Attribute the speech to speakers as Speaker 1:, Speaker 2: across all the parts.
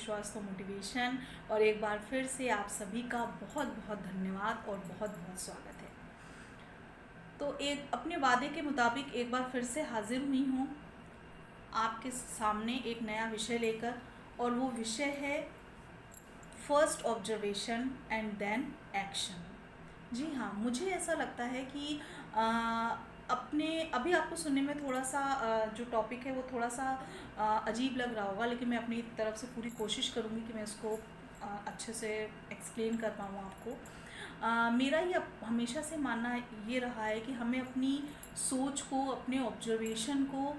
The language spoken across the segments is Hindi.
Speaker 1: विश्वास तो मोटिवेशन। और एक बार फिर से आप सभी का बहुत बहुत धन्यवाद और बहुत बहुत स्वागत है। तो एक अपने वादे के मुताबिक एक बार फिर से हाजिर हुई हूँ आपके सामने एक नया विषय लेकर, और वो विषय है first observation and then action. जी हाँ, मुझे ऐसा लगता है कि अपने अभी आपको सुनने में थोड़ा सा जो टॉपिक है वो थोड़ा सा अजीब लग रहा होगा, लेकिन मैं अपनी तरफ से पूरी कोशिश करूँगी कि मैं इसको अच्छे से एक्सप्लेन कर पाऊँ आपको। मेरा ये हमेशा से मानना ये रहा है कि हमें अपनी सोच को, अपने ऑब्जर्वेशन को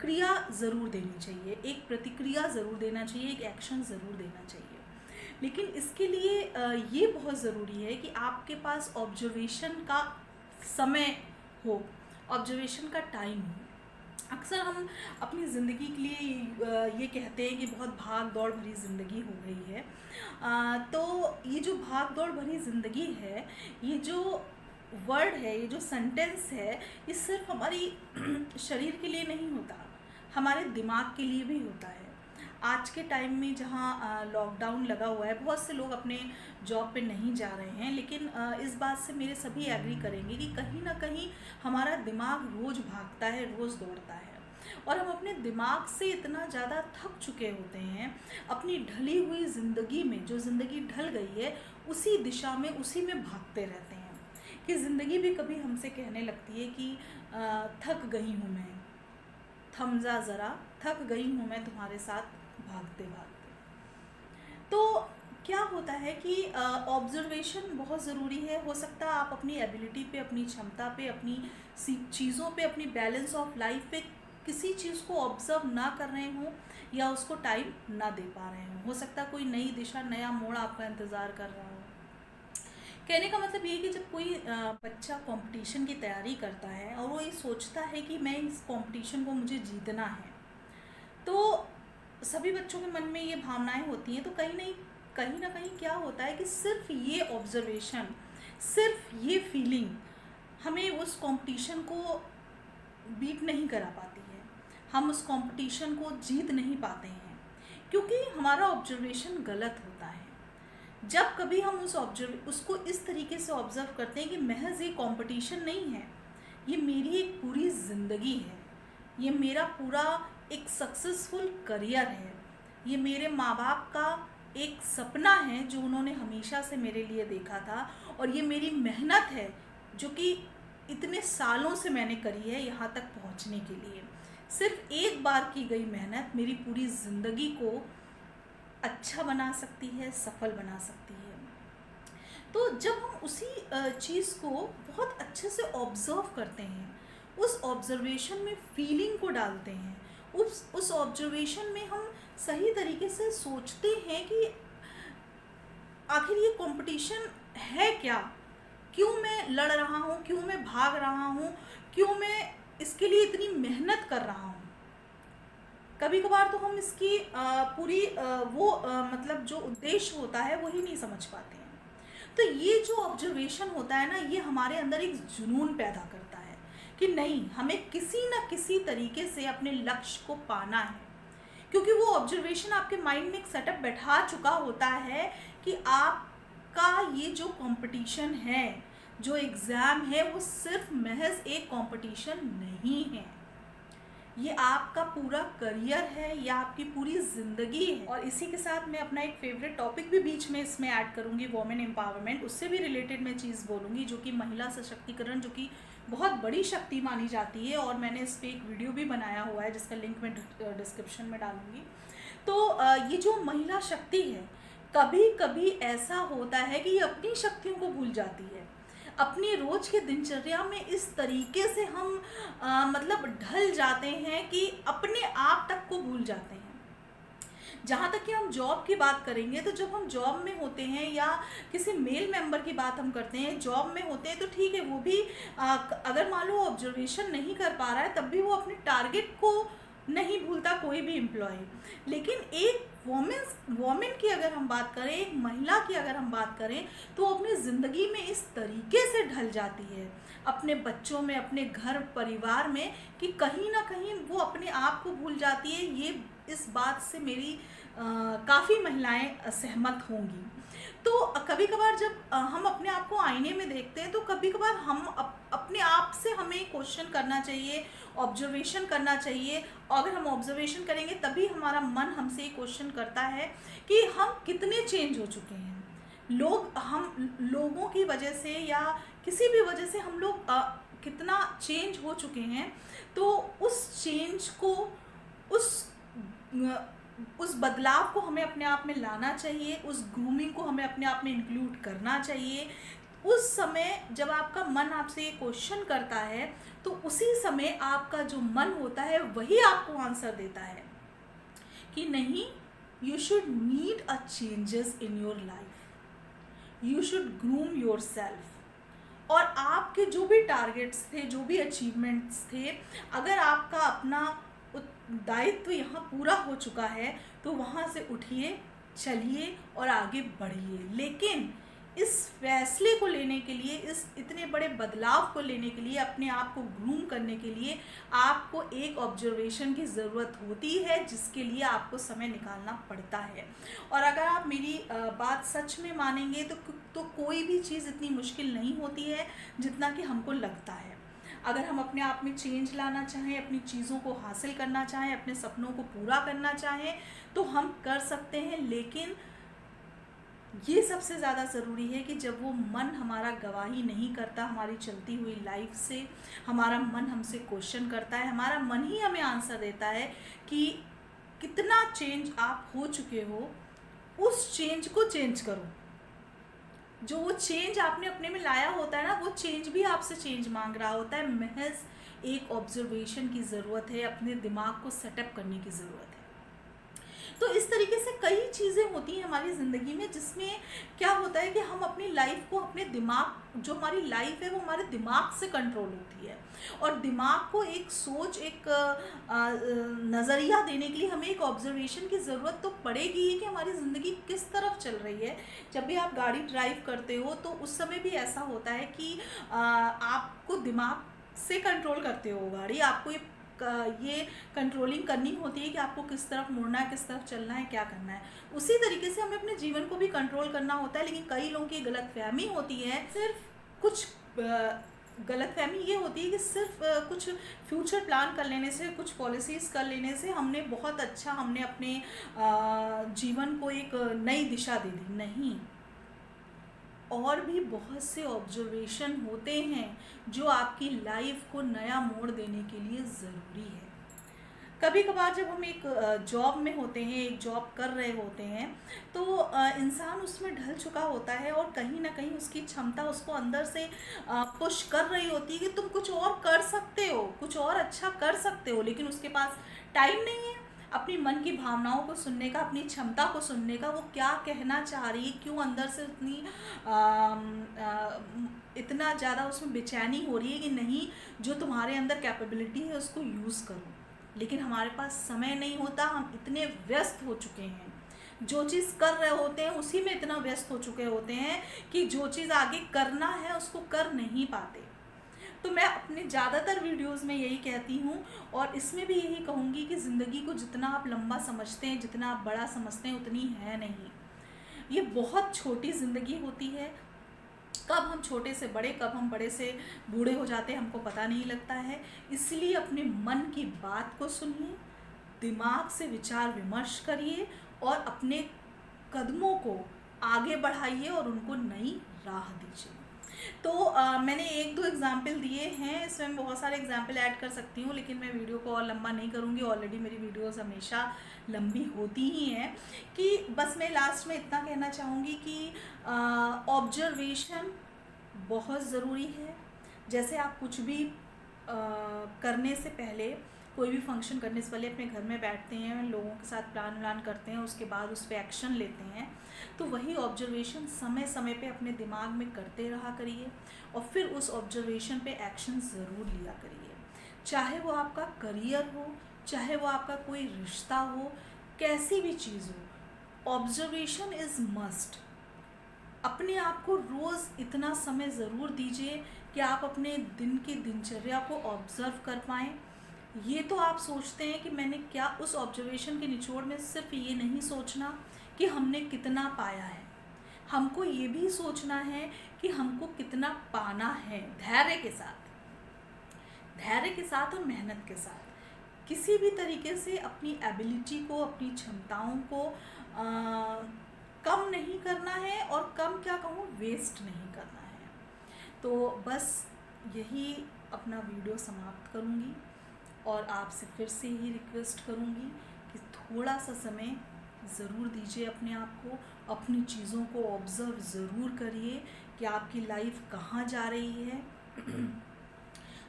Speaker 1: क्रिया ज़रूर देनी चाहिए, एक प्रतिक्रिया ज़रूर देना चाहिए, एक एक्शन ज़रूर देना चाहिए। लेकिन इसके लिए ये बहुत ज़रूरी है कि आपके पास ऑब्जर्वेशन का समय हो, ऑब्जर्वेशन का टाइम हो। अक्सर हम अपनी ज़िंदगी के लिए ये कहते हैं कि बहुत भाग दौड़ भरी ज़िंदगी हो गई है। तो ये जो भाग दौड़ भरी ज़िंदगी है, ये जो वर्ड है, ये जो सेंटेंस है, ये सिर्फ हमारी शरीर के लिए नहीं होता, हमारे दिमाग के लिए भी होता है। आज के टाइम में जहाँ लॉकडाउन लगा हुआ है, बहुत से लोग अपने जॉब पे नहीं जा रहे हैं, लेकिन इस बात से मेरे सभी एग्री करेंगे कि कहीं ना कहीं हमारा दिमाग रोज़ भागता है, रोज़ दौड़ता है, और हम अपने दिमाग से इतना ज़्यादा थक चुके होते हैं अपनी ढली हुई ज़िंदगी में। जो ज़िंदगी ढल गई है उसी दिशा में, उसी में भागते रहते हैं कि ज़िंदगी भी कभी हमसे कहने लगती है कि थक गई हूँ मैं, थम जा ज़रा, थक गई हूँ मैं तुम्हारे साथ भागते भागते। तो क्या होता है कि ऑब्जर्वेशन बहुत ज़रूरी है। हो सकता है आप अपनी एबिलिटी पे, अपनी क्षमता पे, अपनी चीज़ों पे, अपनी बैलेंस ऑफ लाइफ पे किसी चीज़ को ऑब्जर्व ना कर रहे हों या उसको टाइम ना दे पा रहे हों। हो सकता है कोई नई दिशा, नया मोड़ आपका इंतज़ार कर रहा हो। कहने का मतलब ये कि जब कोई बच्चा कंपटीशन की तैयारी करता है और वो ये सोचता है कि मैं इस कंपटीशन को मुझे जीतना है, तो सभी बच्चों के मन में ये भावनाएं होती हैं। तो कहीं ना कहीं क्या होता है कि सिर्फ ये ऑब्जर्वेशन, सिर्फ ये फीलिंग हमें उस कंपटीशन को बीट नहीं करा पाती है, हम उस कंपटीशन को जीत नहीं पाते हैं, क्योंकि हमारा ऑब्जर्वेशन गलत होता है। जब कभी हम उसको इस तरीके से ऑब्जर्व करते हैं कि महज ये कंपटीशन नहीं है, ये मेरी एक पूरी ज़िंदगी है, ये मेरा पूरा एक सक्सेसफुल करियर है, ये मेरे माँ बाप का एक सपना है जो उन्होंने हमेशा से मेरे लिए देखा था, और ये मेरी मेहनत है जो कि इतने सालों से मैंने करी है यहाँ तक पहुँचने के लिए। सिर्फ एक बार की गई मेहनत मेरी पूरी ज़िंदगी को अच्छा बना सकती है, सफल बना सकती है। तो जब हम उसी चीज़ को बहुत अच्छे से ऑब्ज़र्व करते हैं, उस ऑब्ज़र्वेशन में फीलिंग को डालते हैं, उस ऑब्जर्वेशन में हम सही तरीके से सोचते हैं कि आखिर ये कंपटीशन है क्या, क्यों मैं लड़ रहा हूँ, क्यों मैं भाग रहा हूँ, क्यों मैं इसके लिए इतनी मेहनत कर रहा हूँ। कभी कभार तो हम इसकी पूरी मतलब जो उद्देश्य होता है वही नहीं समझ पाते हैं। तो ये जो ऑब्जर्वेशन होता है ना, ये हमारे अंदर एक जुनून पैदा करता है कि नहीं, हमें किसी न किसी तरीके से अपने लक्ष्य को पाना है, क्योंकि वो ऑब्जर्वेशन आपके माइंड में एक सेटअप बैठा चुका होता है कि आपका ये जो कंपटीशन है, जो एग्ज़ाम है, वो सिर्फ महज एक कंपटीशन नहीं है, ये आपका पूरा करियर है, या आपकी पूरी ज़िंदगी है। और इसी के साथ मैं अपना एक फेवरेट टॉपिक भी बीच में इसमें ऐड करूँगी, वोमेन एम्पावरमेंट। उससे भी रिलेटेड मैं चीज़ बोलूँगी, जो कि महिला सशक्तिकरण, जो कि बहुत बड़ी शक्ति मानी जाती है, और मैंने इस पर एक वीडियो भी बनाया हुआ है जिसका लिंक मैं डिस्क्रिप्शन में डालूँगी। तो ये जो महिला शक्ति है, कभी कभी ऐसा होता है कि ये अपनी शक्तियों को भूल जाती है। अपनी रोज के दिनचर्या में इस तरीके से हम मतलब ढल जाते हैं कि अपने आप तक को भूल जाते हैं। जहाँ तक कि हम जॉब की बात करेंगे, तो जब हम जॉब में होते हैं या किसी मेल मेंबर की बात हम करते हैं, जॉब में होते हैं, तो ठीक है, वो भी अगर मान लो ऑब्जर्वेशन नहीं कर पा रहा है, तब भी वो अपने टारगेट को नहीं भूलता कोई भी एम्प्लॉय। लेकिन एक वोमेन की अगर हम बात करें, एक महिला की अगर हम बात करें, तो वो अपनी ज़िंदगी में इस तरीके से ढल जाती है अपने बच्चों में, अपने घर परिवार में, कि कहीं ना कहीं वो अपने आप को भूल जाती है। ये इस बात से मेरी काफ़ी महिलाएं सहमत होंगी। तो कभी कभार जब हम अपने आप को आईने में देखते हैं, तो कभी कभार हम अपने आप से हमें क्वेश्चन करना चाहिए, ऑब्जर्वेशन करना चाहिए। और अगर हम ऑब्जर्वेशन करेंगे तभी हमारा मन हमसे ये क्वेश्चन करता है कि हम कितने चेंज हो चुके हैं। हम लोगों की वजह से या किसी भी वजह से हम लोग कितना चेंज हो चुके हैं। तो उस चेंज को, उस उस बदलाव को हमें अपने आप में लाना चाहिए, उस ग्रूमिंग को हमें अपने आप में इंक्लूड करना चाहिए। उस समय जब आपका मन आपसे ये क्वेश्चन करता है, तो उसी समय आपका जो मन होता है वही आपको आंसर देता है कि नहीं, you should need a changes in your life, you should groom your self. और आपके जो भी टारगेट्स थे, जो भी अचीवमेंट्स थे, अगर आपका अपना दायित्व यहाँ पूरा हो चुका है, तो वहाँ से उठिए, चलिए और आगे बढ़िए। लेकिन इस फैसले को लेने के लिए, इस इतने बड़े बदलाव को लेने के लिए, अपने आप को ग्रूम करने के लिए आपको एक ऑब्जर्वेशन की ज़रूरत होती है, जिसके लिए आपको समय निकालना पड़ता है। और अगर आप मेरी बात सच में मानेंगे, तो कोई भी चीज़ इतनी मुश्किल नहीं होती है जितना कि हमको लगता है। अगर हम अपने आप में चेंज लाना चाहें, अपनी चीज़ों को हासिल करना चाहें, अपने सपनों को पूरा करना चाहें, तो हम कर सकते हैं। लेकिन ये सबसे ज़्यादा ज़रूरी है कि जब वो मन हमारा गवाही नहीं करता हमारी चलती हुई लाइफ से, हमारा मन हमसे क्वेश्चन करता है, हमारा मन ही हमें आंसर देता है कि कितना चेंज आप हो चुके हो, उस चेंज को चेंज करो। जो वो चेंज आपने अपने में लाया होता है ना, वो चेंज भी आपसे चेंज मांग रहा होता है। महज एक ऑब्जर्वेशन की ज़रूरत है, अपने दिमाग को सेटअप करने की ज़रूरत है। तो इस तरीके से कई चीज़ें होती हैं हमारी ज़िंदगी में, जिसमें क्या होता है कि हम अपनी लाइफ को, अपने दिमाग, जो हमारी लाइफ है वो हमारे दिमाग से कंट्रोल होती है। और दिमाग को एक सोच, एक नज़रिया देने के लिए हमें एक ऑब्जर्वेशन की ज़रूरत तो पड़ेगी कि हमारी ज़िंदगी किस तरफ चल रही है। जब भी आप गाड़ी ड्राइव करते हो, तो उस समय भी ऐसा होता है कि आपको दिमाग से कंट्रोल करते हो गाड़ी, आपको ये कंट्रोलिंग करनी होती है कि आपको किस तरफ मुड़ना है, किस तरफ चलना है, क्या करना है। उसी तरीके से हमें अपने जीवन को भी कंट्रोल करना होता है। लेकिन कई लोगों की गलतफहमी होती है, सिर्फ कुछ गलतफहमी ये होती है कि सिर्फ कुछ फ्यूचर प्लान कर लेने से, कुछ पॉलिसीज़ कर लेने से हमने बहुत अच्छा, हमने अपने जीवन को एक नई दिशा दे दी। नहीं, और भी बहुत से ऑब्जर्वेशन होते हैं जो आपकी लाइफ को नया मोड़ देने के लिए ज़रूरी है। कभी कभार जब हम एक जॉब में होते हैं, एक जॉब कर रहे होते हैं, तो इंसान उसमें ढल चुका होता है और कहीं ना कहीं उसकी क्षमता उसको अंदर से पुश कर रही होती है कि तुम कुछ और कर सकते हो, कुछ और अच्छा कर सकते हो। लेकिन उसके पास टाइम नहीं है अपनी मन की भावनाओं को सुनने का, अपनी क्षमता को सुनने का, वो क्या कहना चाह रही है, क्यों अंदर से उतनी इतना ज़्यादा उसमें बेचैनी हो रही है कि नहीं, जो तुम्हारे अंदर कैपेबिलिटी है उसको यूज़ करो। लेकिन हमारे पास समय नहीं होता, हम इतने व्यस्त हो चुके हैं, जो चीज़ कर रहे होते हैं उसी में इतना व्यस्त हो चुके होते हैं कि जो चीज़ आगे करना है उसको कर नहीं पाते। तो मैं अपने ज़्यादातर वीडियोस में यही कहती हूँ, और इसमें भी यही कहूँगी कि ज़िंदगी को जितना आप लंबा समझते हैं, जितना आप बड़ा समझते हैं, उतनी है नहीं। ये बहुत छोटी ज़िंदगी होती है। कब हम छोटे से बड़े, कब हम बड़े से बूढ़े हो जाते हैं, हमको पता नहीं लगता है। इसलिए अपने मन की बात को सुनिए, दिमाग से विचार विमर्श करिए और अपने कदमों को आगे बढ़ाइए और उनको नई राह दीजिए। तो मैंने एक दो एग्जाम्पल दिए हैं, इसमें मैं बहुत सारे एग्जाम्पल ऐड कर सकती हूँ, लेकिन मैं वीडियो को और लंबा नहीं करूँगी। ऑलरेडी मेरी वीडियोस हमेशा लंबी होती ही हैं। कि बस मैं लास्ट में इतना कहना चाहूँगी कि ऑब्जर्वेशन बहुत ज़रूरी है। जैसे आप कुछ भी करने से पहले, कोई भी फंक्शन करने से पहले अपने घर में बैठते हैं, लोगों के साथ प्लान व्लान करते हैं, उसके बाद उस पर एक्शन लेते हैं, तो वही ऑब्जर्वेशन समय समय पे अपने दिमाग में करते रहा करिए और फिर उस ऑब्जर्वेशन पे एक्शन ज़रूर लिया करिए। चाहे वो आपका करियर हो, चाहे वो आपका कोई रिश्ता हो, कैसी भी चीज़ हो, ऑब्जर्वेशन इज़ मस्ट। अपने आप को रोज़ इतना समय ज़रूर दीजिए कि आप अपने दिन की दिनचर्या को ऑब्ज़र्व कर पाएँ। ये तो आप सोचते हैं कि मैंने क्या, उस ऑब्जर्वेशन के निचोड़ में सिर्फ ये नहीं सोचना कि हमने कितना पाया है, हमको ये भी सोचना है कि हमको कितना पाना है, धैर्य के साथ और मेहनत के साथ। किसी भी तरीके से अपनी एबिलिटी को, अपनी क्षमताओं को कम नहीं करना है, और कम क्या कहूँ, वेस्ट नहीं करना है। तो बस यही अपना वीडियो समाप्त करूँगी, और आपसे फिर से ही रिक्वेस्ट करूँगी कि थोड़ा सा समय ज़रूर दीजिए अपने आप को, अपनी चीज़ों को ऑब्ज़र्व ज़रूर करिए कि आपकी लाइफ कहाँ जा रही है,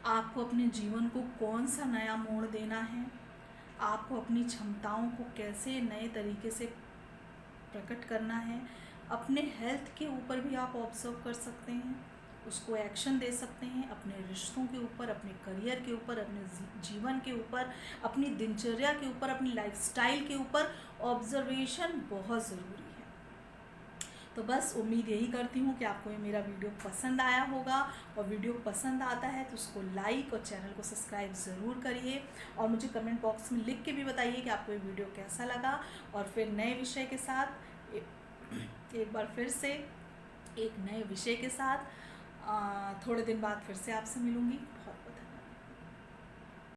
Speaker 1: आपको अपने जीवन को कौन सा नया मोड़ देना है, आपको अपनी क्षमताओं को कैसे नए तरीके से प्रकट करना है। अपने हेल्थ के ऊपर भी आप ऑब्ज़र्व कर सकते हैं, उसको एक्शन दे सकते हैं, अपने रिश्तों के ऊपर, अपने करियर के ऊपर, अपने जीवन के ऊपर, अपनी दिनचर्या के ऊपर, अपनी लाइफस्टाइल के ऊपर ऑब्जर्वेशन बहुत ज़रूरी है। तो बस उम्मीद यही करती हूँ कि आपको ये मेरा वीडियो पसंद आया होगा, और वीडियो पसंद आता है तो उसको लाइक और चैनल को सब्सक्राइब ज़रूर करिए, और मुझे कमेंट बॉक्स में लिख के भी बताइए कि आपको ये वीडियो कैसा लगा। और फिर नए विषय के साथ एक बार फिर से एक नए विषय के साथ थोड़े दिन बाद फिर से आपसे मिलूँगी। बहुत